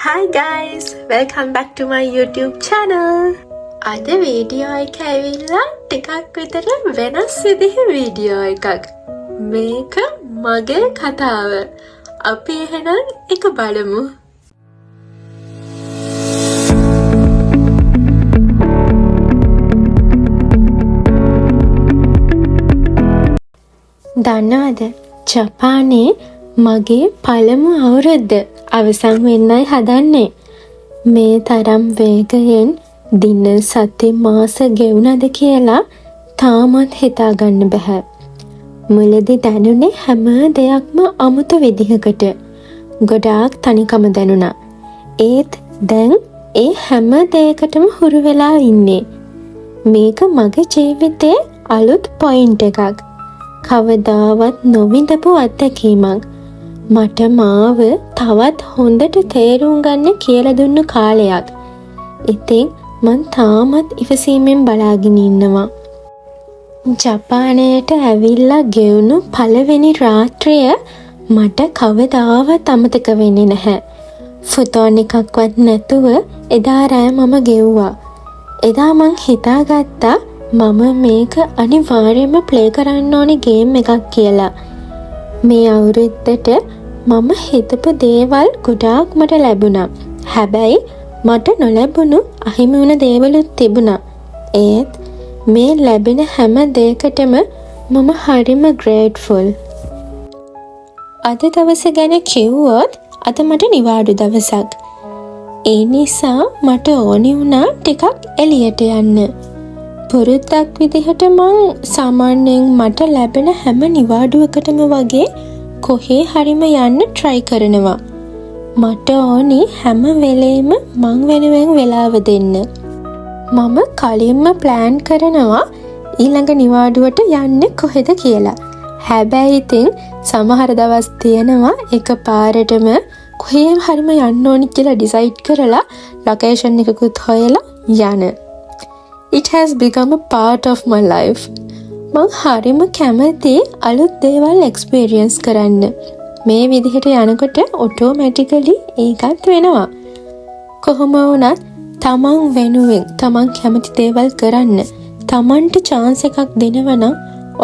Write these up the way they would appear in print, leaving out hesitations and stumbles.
Hi guys, welcome back to my YouTube channel. අද video එක ඇවිල්ලා ටිකක් විතර වෙනස් විදිහේ වීඩියෝ එකක්. මේක මගේ කතාව. අපි එහෙනම් එක බලමු. දන්නවද? ජපානයේ මගේ පළමු අවුරුද්ද අවසන් වෙන්නයි හදන්නේ. මේ තරම් වේගයෙන් දින සති මාස ගෙවුනද කියලා තාමත් හිතාගන්න බෑ. මුලදී දැනුනේ හැම දෙයක්ම අමුතු විදිහකට. ගොඩාක් තනිකම දැනුණා. ඒත් දැන් ඒ හැම දෙයකටම හුරු වෙලා ඉන්නේ. මේක මගේ ජීවිතේ අලුත් පොයින්ට් එකක්. කවදාවත් නොවිඳපු අත්දැකීමක්. මට මාව තවත් හොඳට තේරුම් ගන්න කියලා දුන්නු කාලයක්. ඉතින් මං තාමත් ඉවසීමෙන් බලාගෙන ඉන්නවා. ජපානයට ඇවිල්ලා ගෙවුණු පළවෙනි රාත්‍රිය මට කවදාවත් අමතක වෙන්නේ නැහැ. ෆොටෝන් එකක්වත් නැතුව එදා රෑ මම ගෙව්වා. එදා මං හිතාගත්තා මම මේක අනිවාර්යයෙන්ම ප්ලේ කරන්න ඕනේ ගේම් එකක් කියලා. මේ අවුරුද්දට මම හිතපු දේවල් ගොඩාක් මට ලැබුණා. හැබැයි මට නොලැබුණු අහිමි වුණ දේවලුත් තිබුණා. ඒත් මේ ලැබෙන හැම දෙයකටම මම හරිම ග්‍රේට්ෆුල්. අද දවස ගැන කිව්වොත් අද මට නිවාඩු දවසක්. ඒ නිසා මට ඕනි වුණා ටිකක් එළියට යන්න. පුරුද්දක් විදිහට මං සාමාන්‍යයෙන් මට ලැබෙන හැම නිවාඩුවකටම වගේ කොහේ හරිම යන්න try කරනවා. මට ඕනි හැම වෙලේම මං වෙනුවෙන් වෙලාව දෙන්න. මම කලින්ම plan කරනවා ඊළඟ නිවාඩුවට යන්නේ කොහෙද කියලා. හැබැයි ඉතින් සමහර දවස් තියෙනවා එකපාරටම කොහේ හරිම යන්න ඕනි කියලා decide කරලා location එකකුත් හොයලා යන. It has become a part of my life. මං හරිම කැමති අලුත් දේවල් experience කරන්න. මේ විදිහට යනකොට automatically ඒකත් වෙනවා. කොහොම වුණත් තමන් වෙනුවෙන් තමන් කැමති දේවල් කරන්න තමන්ට chance එකක් දෙනවනම්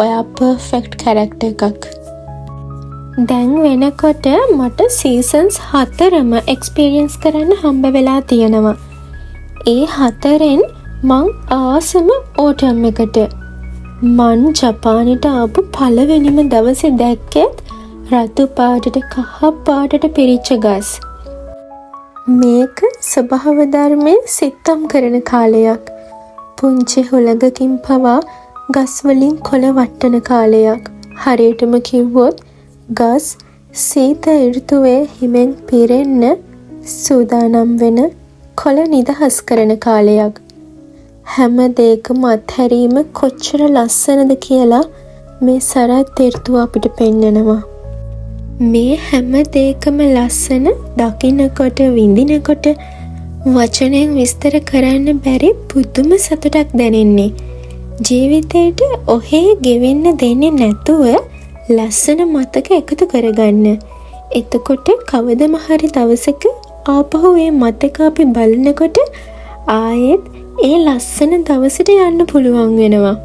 ඔයා perfect character එකක්. දැන් වෙනකොට මට seasons 4ම experience කරන්න හම්බ වෙලා තියෙනවා. ඒ 4ෙන් මං ආසම ඕටම් එකට. මං ජපානයට ආපු පළවෙනිම දවසේ දැක්කෙත් රතු පාටට කහ පාටට පිරිච්ච ගස්. මේක ස්වභාව ධර්මයේ සිත්තම් කරන කාලයක්. පුංචි හුළඟකින් පවා ගස් වලින් කොළ වට්ටන කාලයක්. හරියටම කිව්වොත් ගස් සීත ඍතුවේ හිමෙන් පිරෙන්න සූදානම් වෙන කොළ නිදහස් කරන කාලයක්. හැම දෙයකම අත්හැරීම කොච්චර ලස්සනද කියලා මේ සරත් ඍතුව අපිට පෙන්නනවා. මේ හැම දෙයකම ලස්සන දකින්නකොට විඳිනකොට වචනෙන් විස්තර කරන්න බැරි පුදුම සතුටක් දැනෙන්නේ. ජීවිතේට ඔහේ ගෙවෙන්න දෙන්නේ නැතුව ලස්සන මතක එකතු කරගන්න. එතකොට කවදම හරි දවසක ආපහු මේ මතක අපි බලනකොට ආයෙත් ඒ ලස්සන දවසට යන්න පුළුවන් වෙනවා.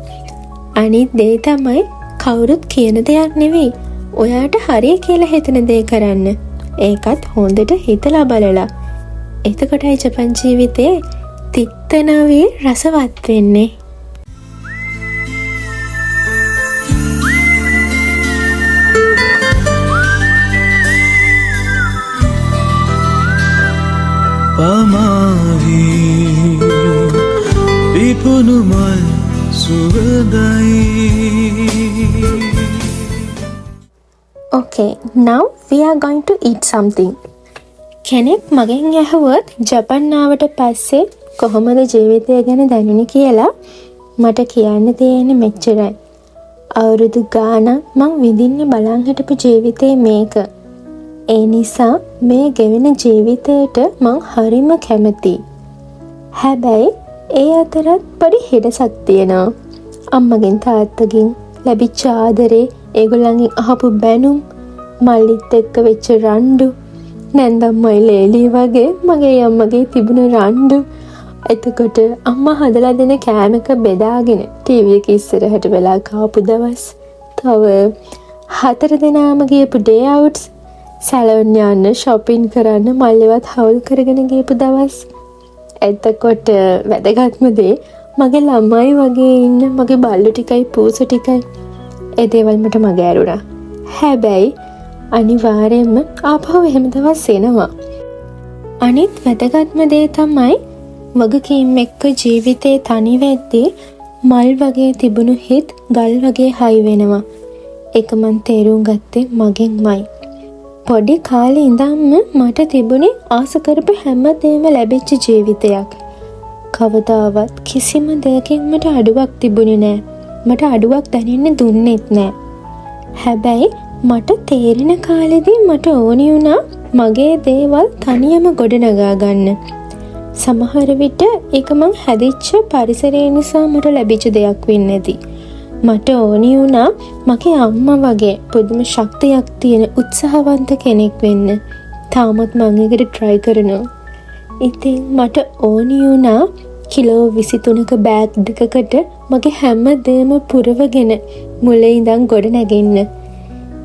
අනිත් දේ තමයි කවුරුත් කියන දෙයක් නෙවෙයි. ඔයාට හරිය කියලා හිතන දේ කරන්න. ඒකත් හොඳට හිතලා බලලා. එතකොටයි ජපන් ජීවිතේ තිත්තනාවේ රසවත් වෙන්නේ. පමාවි පිපුණු මල් සුවඳයි. Okay, now we are going to eat something. කෙනෙක් මගෙන් ඇහුවොත් ජපන් ආවට පස්සේ කොහොමද ජීවිතය ගැන දැනුනේ කියලා මට කියන්න තියෙන්නේ මෙච්චරයි. අවුරුදු ගාණක් මං විඳින්න බලන් හිටපු ජීවිතේ මේක. ඒ නිසා මේ ගෙවෙන ජීවිතයට මං හරිම කැමතියි. හැබැයි ඒ අතරත් පොඩි හිඩසක් තියෙනවා. අම්මගෙන් තාත්තගෙන් ලැබිච්ච ආදරේ, ඒගොල්ලන්ගෙන් අහපු බැනුම්, මල්ලිත් එක්ක වෙච්ච රණ්ඩු, නැන්දම්මයි ලේලි වගේ මගේ අම්මගේ තිබුණ රණ්ඩු. එතකොට අම්මා හදලා දෙන කෑම එක බෙදාගෙන ටීවී එක ඉස්සරහට වෙලා කාපු දවස්. තව 4 දෙනාම ගියපු ඩේ අවුට්ස්, සැලොන් යන්න, shopping කරන්න මල්ලිවත් හවුල් කරගෙන ගියපු දවස්. එතකොට වැදගත්ම දේ මගේ ළමයි වගේ ඉන්න මගේ බල්ලු ටිකයි පූසු ටිකයි. ඒ දේවල් මට මග ඇරුණා. හැබැයි අනිවාර්යයෙන්ම ආපහු එහෙම දවස් එනවා. අනිත් වැදගත්ම දේ තමයි වගකීම් එක්ක ජීවිතේ තනි වෙද්දී මල් වගේ තිබුණු හිත් ගල් වගේ හයි වෙනවා. ඒක මං තේරුම් ගත්තේ මගෙන්මයි. පොඩි කාලේ ඉඳන්ම මට තිබුණේ ආස කරපු හැමදේම ලැබිච්ච ජීවිතයක්. කවදාවත් කිසිම දෙයකින් මට අඩුවක් තිබුණේ නෑ. මට අඩුවක් දැනෙන්න දුන්නෙත් නෑ. හැබැයි මට තේරෙන කාලෙදී මට ඕනි වුණා මගේ දේවල් තනියම ගොඩනගා ගන්න. සමහර විට ඒක මං හැදිච්ච පරිසරය නිසා මට ලැබිච්ච දෙයක් වෙන්නේ නැති. මට ඕනි වුණා මගේ අම්මා වගේ පුදුම ශක්තියක් තියෙන උත්සාහවන්ත කෙනෙක් වෙන්න. තාමත් මම ඒකට try කරනවා. ඉතින් මට ඕනි වුණා කිලෝ 23ක බෑග් දෙකකට මගේ හැම දෙයක්ම පුරවගෙන මුලින් ඉඳන් ගොඩ නැගෙන්න.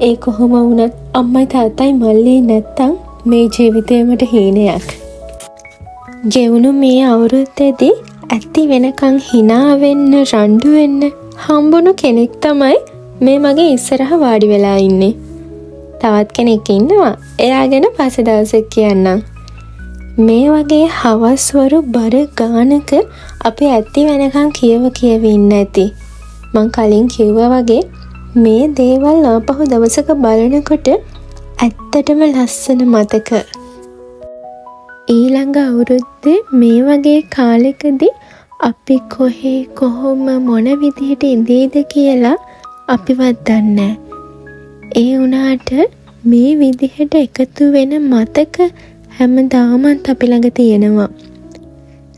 ඒ කොහොම වුණත් අම්මයි තාත්තයි මල්ලි නැත්තම් මේ ජීවිතේ මට හීනයක්. ගෙවුණු මේ අවුරුද්දේදී ඇති වෙනකන් hina වෙන්න, රණ්ඩු වෙන්න හම්බුණු කෙනෙක් තමයි මේ මගේ ඉස්සරහ වාඩි වෙලා ඉන්නේ. තවත් කෙනෙක් ඉන්නවා. එයා ගැන පස්සේ දවසක් කියන්නම්. මේ වගේ හවස්වරු බර ගානක අපි ඇති වෙනකන් කියව ඉන්න ඇති. මං කලින් කිව්වා වගේ මේ දේවල් ආපහු දවසක බලනකොට ඇත්තටම ලස්සන මතක. ඊළඟ අවුරුද්දේ මේ වගේ කාලෙකදී අපි කොහේ කොහොම මොන විදිහට ඉඳීද කියලා අපිවත් දන්නේ. ඒ වුණාට මේ විදිහට එකතු වෙන මතක හැමදාමත් අපි ළඟ තියෙනවා.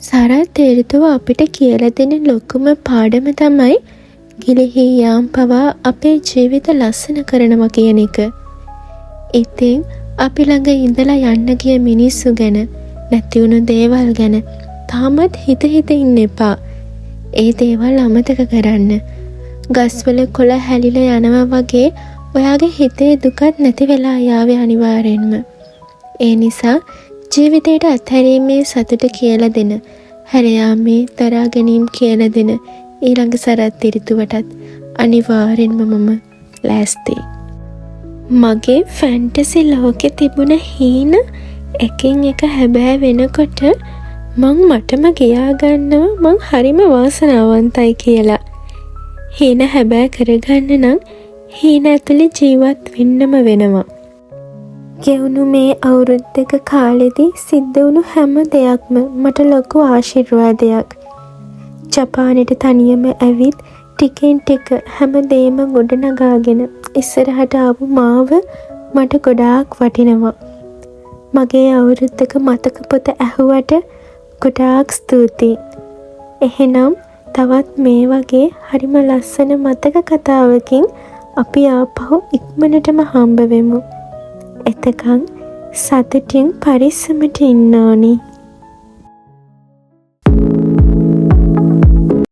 සරත් ඍතුව අපිට කියලා දෙන ලොකුම පාඩම තමයි ගිලිහි යාම් පවා අපේ ජීවිත ලස්සන කරනවා කියන එක. ඉතින් අපි ළඟ ඉඳලා යන්න ගිය මිනිස්සු ගැන, නැති වුණු දේවල් ගැන තාමත් හිත ඉන්න එපා. ඒ දේවල් අමතක කරන්න. ගස්වල කොළ හැලිලා යනවා වගේ ඔයාගේ හිතේ දුකත් නැති වෙලා යාවේ අනිවාර්යෙන්ම. ඒ නිසා ජීවිතයට අත්හැරීමේ සතුට කියලා දෙන, හැරයාමේ දරා ගැනීම කියලා දෙන ඊළඟ සරත් ඍතුවටත් අනිවාර්යෙන්ම මම ලෑස්තියි. මගේ ෆැන්ටසි ලෝකෙ තිබුණ හීන එකින් එක හැබෑ වෙනකොට මං මටම කියා ගන්නවා මං හරිම වාසනාවන්තයි කියලා. හීන හැබෑ කරගන්න නම් හීන ඇතුලේ ජීවත් වෙන්නම වෙනවා. ගෙවුණු මේ අවුරුද්දක කාලෙදී සිද්ධ වුණු හැම දෙයක්ම මට ලොකු ආශිර්වාදයක්. ජපානෙට තනියම ඇවිත් ටිකෙන් ටික හැම දෙයක්ම ගොඩනගාගෙන ඉස්සරහට ආපු මාව මට ගොඩාක් වටිනවා. මගේ අවුරුද්දක මතක පොත ඇහුවට ගොඩාක් ස්තුතියි. එහෙනම් තවත් මේ වගේ හරිම ලස්සන මතක කතාවකින් අපි ආපහු ඉක්මනටම හම්බ වෙමු. එතකන් සතුටින් පරිස්සමට ඉන්න ඕනි.